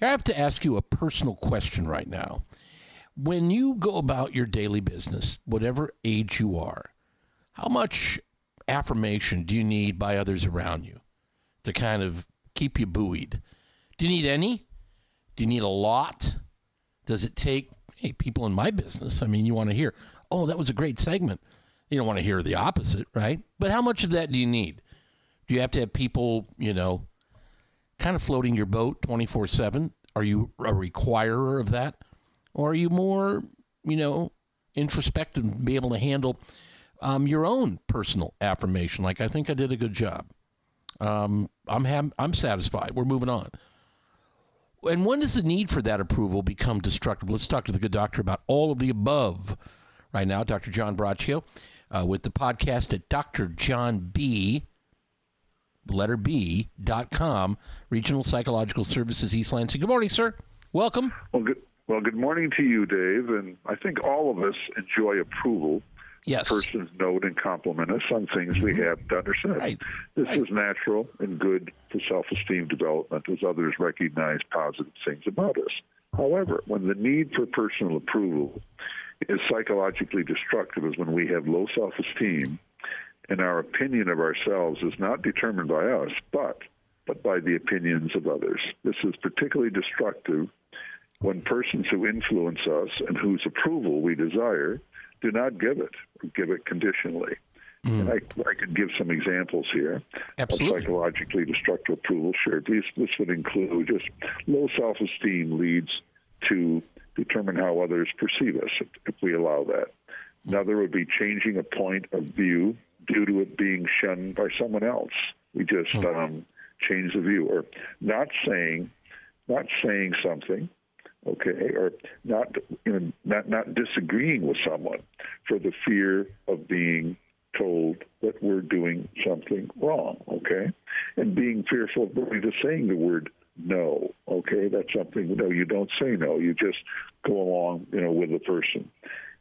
I have to ask you a personal question right now. When you go about your daily business, whatever age you are, how much affirmation do you need by others around you to kind of keep you buoyed? Do you need any? Do you need a lot? Does it take, hey, people in my business, I mean, you want to hear, oh, that was a great segment. You don't want to hear the opposite, right? But how much of that do you need? Do you have to have people, kind of floating your boat 24/7? Are you a requirer of that? Or are you more, introspective and be able to handle your own personal affirmation? Like, I think I did a good job. I'm satisfied. We're moving on. And when does the need for that approval become destructive? Let's talk to the good doctor about all of the above right now. Dr. John Braccio with the podcast at drjohnb.com, Regional Psychological Services, East Lansing. Good morning, sir. Welcome. Well, good morning to you, Dave. And I think all of us enjoy approval. Yes. Persons note and compliment us on things we have done or said. Right. This is natural and good for self-esteem development as others recognize positive things about us. However, when the need for personal approval is psychologically destructive is when we have low self-esteem and our opinion of ourselves is not determined by us, but by the opinions of others. This is particularly destructive when persons who influence us and whose approval we desire do not give it, or give it conditionally. And I could give some examples here. Absolutely. Of psychologically destructive approval. Sure, this would include just low self-esteem leads to determine how others perceive us, if we allow that. Another would be changing a point of view due to it being shunned by someone else. We just change the view, or not saying something. Okay, or not disagreeing with someone for the fear of being told that we're doing something wrong. Okay, and being fearful of just saying the word no. Okay, that's something. No, you don't say no. You just go along, with the person,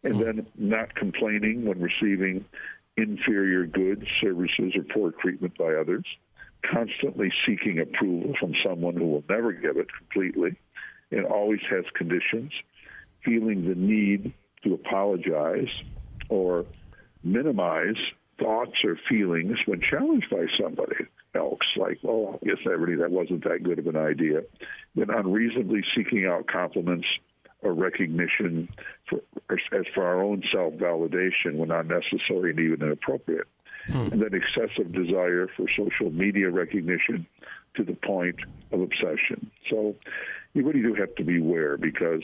and then not complaining when receiving inferior goods, services, or poor treatment by others. Constantly seeking approval from someone who will never give it completely. It always has conditions, feeling the need to apologize or minimize thoughts or feelings when challenged by somebody else, like, oh, I guess that wasn't that good of an idea. Then unreasonably seeking out compliments or recognition as for our own self-validation when unnecessary and even inappropriate. And then excessive desire for social media recognition to the point of obsession. So you really do have to beware, because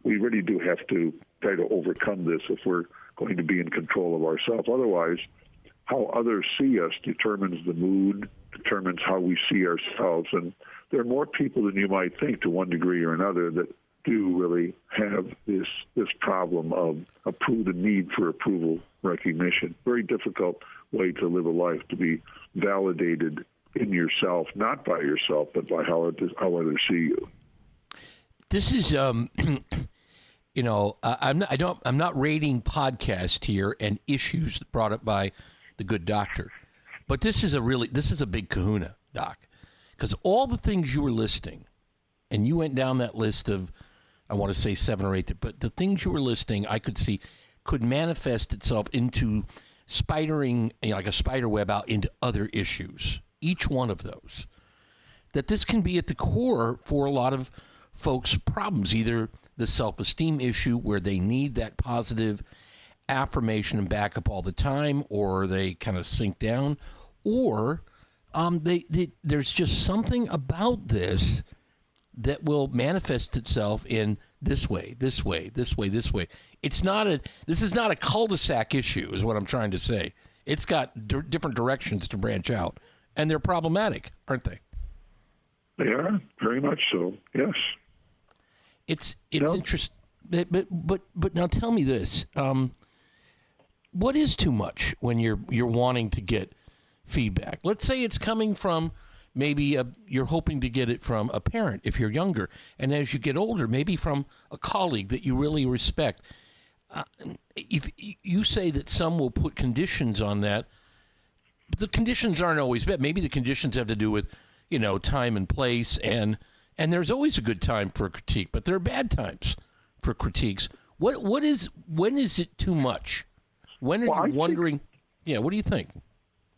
we really do have to try to overcome this if we're going to be in control of ourselves. Otherwise, how others see us determines the mood, determines how we see ourselves. And there are more people than you might think, to one degree or another, that do really have this problem of the need for approval recognition. Very difficult way to live a life, to be validated in yourself, not by yourself, but by how others see you. This is, I'm not rating podcast here and issues brought up by the good doctor, but this is a big kahuna, Doc, because all the things you were listing, and you went down that list of, I want to say 7 or 8, but the things you were listing, I could see could manifest itself into spidering, like a spider web out into other issues. Each one of those, that this can be at the core for a lot of folks' problems, either the self-esteem issue where they need that positive affirmation and backup all the time, or they kind of sink down, or there's just something about this that will manifest itself in this way. This is not a cul-de-sac issue, is what I'm trying to say. It's got different directions to branch out, and they're problematic, aren't they? They are, very much so, yes. It's interesting, but now tell me this: what is too much when you're wanting to get feedback? Let's say it's coming from maybe you're hoping to get it from a parent if you're younger, and as you get older, maybe from a colleague that you really respect. If you say that some will put conditions on that, but the conditions aren't always bad. Maybe the conditions have to do with, time and place and And there's always a good time for a critique, but there are bad times for critiques. When is it too much? When are you wondering? What do you think?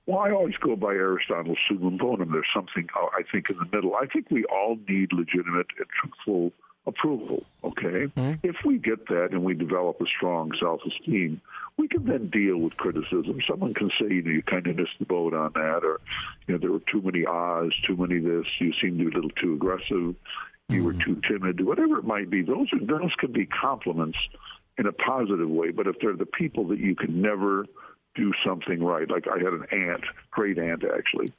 Well, I always go by Aristotle's summa bonum. There's something, I think, in the middle. I think we all need legitimate and truthful approval, okay? Mm-hmm. If we get that and we develop a strong self-esteem, we can then deal with criticism. Someone can say, you kind of missed the boat on that, or, there were too many ahs, too many this, you seemed a little too aggressive, you were too timid, whatever it might be. Those can be compliments in a positive way, but if they're the people that you can never do something right. Like I had an aunt, great aunt actually,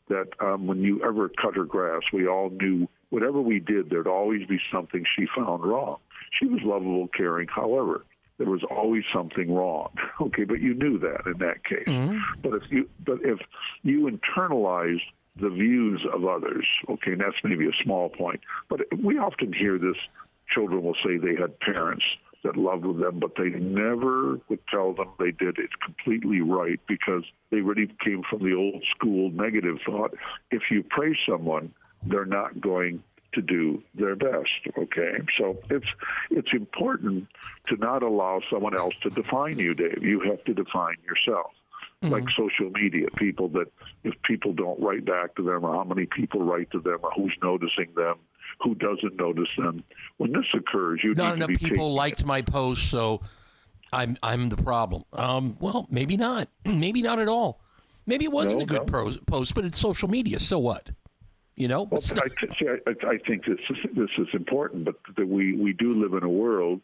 that when you ever cut her grass, we all knew whatever we did, there'd always be something she found wrong. She was lovable, caring. However, there was always something wrong. Okay, but you knew that in that case. Mm-hmm. But if you internalized the views of others, okay, and that's maybe a small point. But we often hear this. Children will say they had parents that loved them, but they never would tell them they did it completely right because they really came from the old school negative thought. If you praise someone, they're not going to do their best, okay? So it's important to not allow someone else to define you, Dave. You have to define yourself. Mm-hmm. Like social media, people that if people don't write back to them or how many people write to them or who's noticing them, who doesn't notice them. When this occurs, you not need to be enough people liked my post, so I'm the problem. Well, maybe not. Maybe not at all. Maybe it wasn't a good post, but it's social media. So what? Well, I think this is important, but that we do live in a world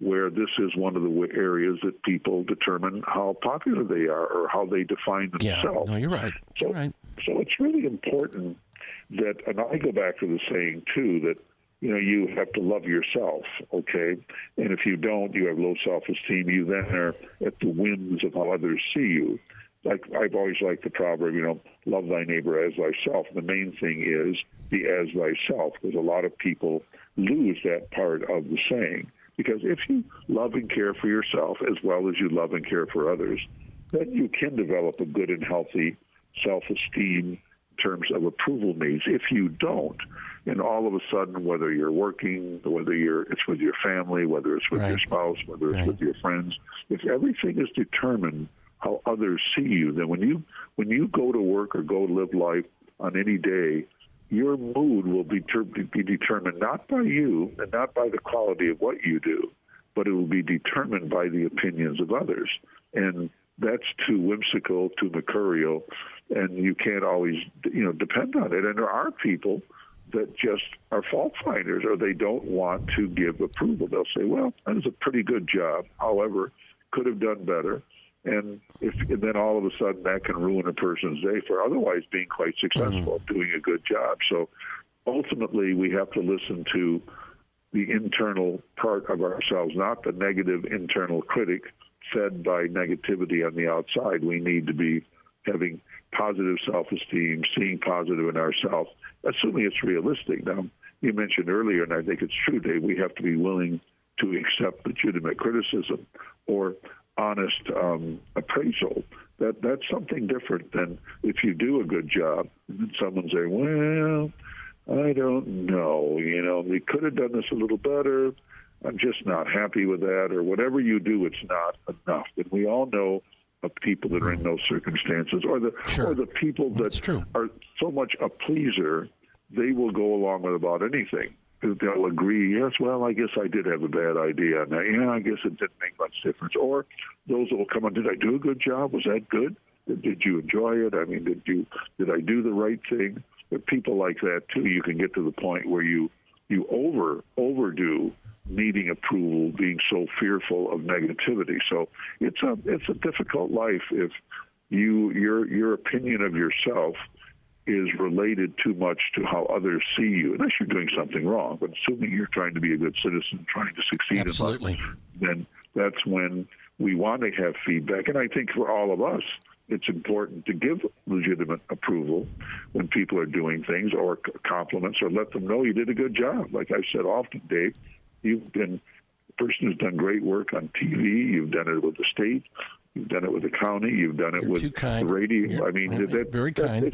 where this is one of the areas that people determine how popular they are or how they define themselves. Yeah, no, you're right. So it's really important that, and I go back to the saying too, that you have to love yourself, okay? And if you don't, you have low self-esteem. You then are at the whims of how others see you. Like I've always liked the proverb, love thy neighbor as thyself. The main thing is be as thyself, because a lot of people lose that part of the saying. Because if you love and care for yourself as well as you love and care for others, then you can develop a good and healthy self-esteem in terms of approval needs. If you don't, and all of a sudden, whether you're working, whether it's with your family, whether it's with your spouse, whether it's with your friends, if everything is determined how others see you, then when you go to work or go live life on any day, your mood will be determined not by you and not by the quality of what you do, but it will be determined by the opinions of others. And that's too whimsical, too mercurial, and you can't always, depend on it. And there are people that just are fault finders, or they don't want to give approval. They'll say, well, that was a pretty good job. However, could have done better. And then all of a sudden that can ruin a person's day for otherwise being quite successful, doing a good job. So ultimately we have to listen to the internal part of ourselves, not the negative internal critic fed by negativity on the outside. We need to be having positive self-esteem, seeing positive in ourselves, assuming it's realistic. Now, you mentioned earlier, and I think it's true, Dave, we have to be willing to accept legitimate criticism or honest appraisal. That's something different than if you do a good job and then someone say, well, I don't know, we could have done this a little better. I'm just not happy with that, or whatever you do, it's not enough. And we all know of people that are in those circumstances, or the people that are so much a pleaser, they will go along with about anything. They'll agree, yes, well, I guess I did have a bad idea on that. Yeah, I guess it didn't make much difference. Or those will come on, did I do a good job? Was that good? Did you enjoy it? I mean, did I do the right thing? But people like that, too, you can get to the point where you overdo needing approval, being so fearful of negativity. So it's a difficult life if your opinion of yourself is related too much to how others see you, unless you're doing something wrong. But assuming you're trying to be a good citizen, trying to succeed in life, then that's when we want to have feedback. And I think for all of us, it's important to give legitimate approval when people are doing things, or compliments, or let them know you did a good job. Like I said often, Dave, you've been a person who's done great work on TV. You've done it with the state. You've done it with the county. You've done it with the radio. I mean, very kind.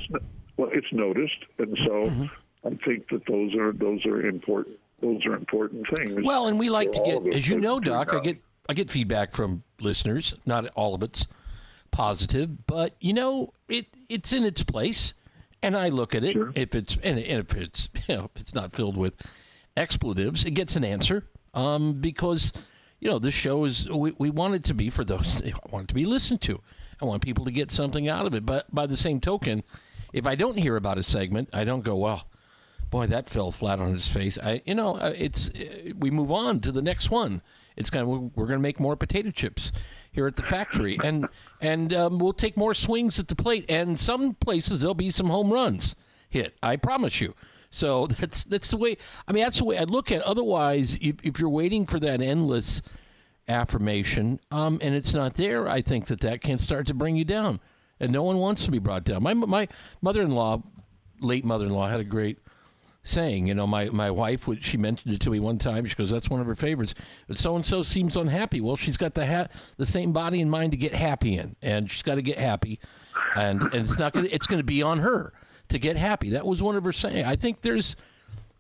It's noticed, and so I think that those are important. Those are important things. Well, and we like to get, as you know, Doc, now. I get feedback from listeners. Not all of it's positive, but it's in its place, and I look at it. Sure. If it's if it's not filled with expletives, it gets an answer. Because this show is we want it to be for those. I want it to be listened to. I want people to get something out of it. But by the same token, if I don't hear about a segment, I don't go, well, boy, that fell flat on his face. We move on to the next one. We're going to make more potato chips here at the factory, and we'll take more swings at the plate. And some places there'll be some home runs hit. I promise you. So that's the way. I mean, that's the way I look at it. Otherwise, if you're waiting for that endless affirmation, and it's not there, I think that can start to bring you down, and no one wants to be brought down. My mother-in-law, late mother-in-law, had a great saying. My wife, she mentioned it to me one time. She goes, "That's one of her favorites." But so and so seems unhappy. Well, she's got the same body and mind to get happy in, and she's got to get happy, and it's going to be on her to get happy. That was one of her saying. I think there's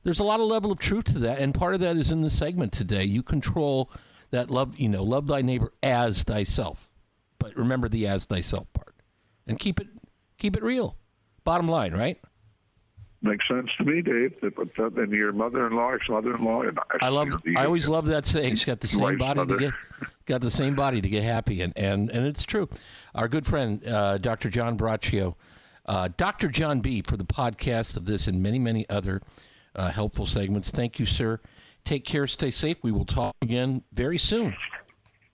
a lot of level of truth to that, and part of that is in the segment today. You control that love thy neighbor as thyself, but remember the as thyself part, and keep it real. Bottom line, right? Makes sense to me, Dave. And your mother-in-law, ex-mother-in-law. I always love that saying. She's got the same body to get happy, and it's true. Our good friend, Dr. John Braccio, Dr. John B. for the podcast of this and many, many other helpful segments. Thank you, sir. Take care. Stay safe. We will talk again very soon.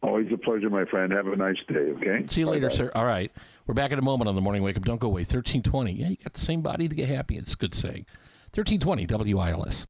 Always a pleasure, my friend. Have a nice day, okay? See you later, sir. All right. We're back in a moment on the Morning Wake Up. Don't go away. 1320. Yeah, you got the same body to get happy. It's a good saying. 1320 WILS.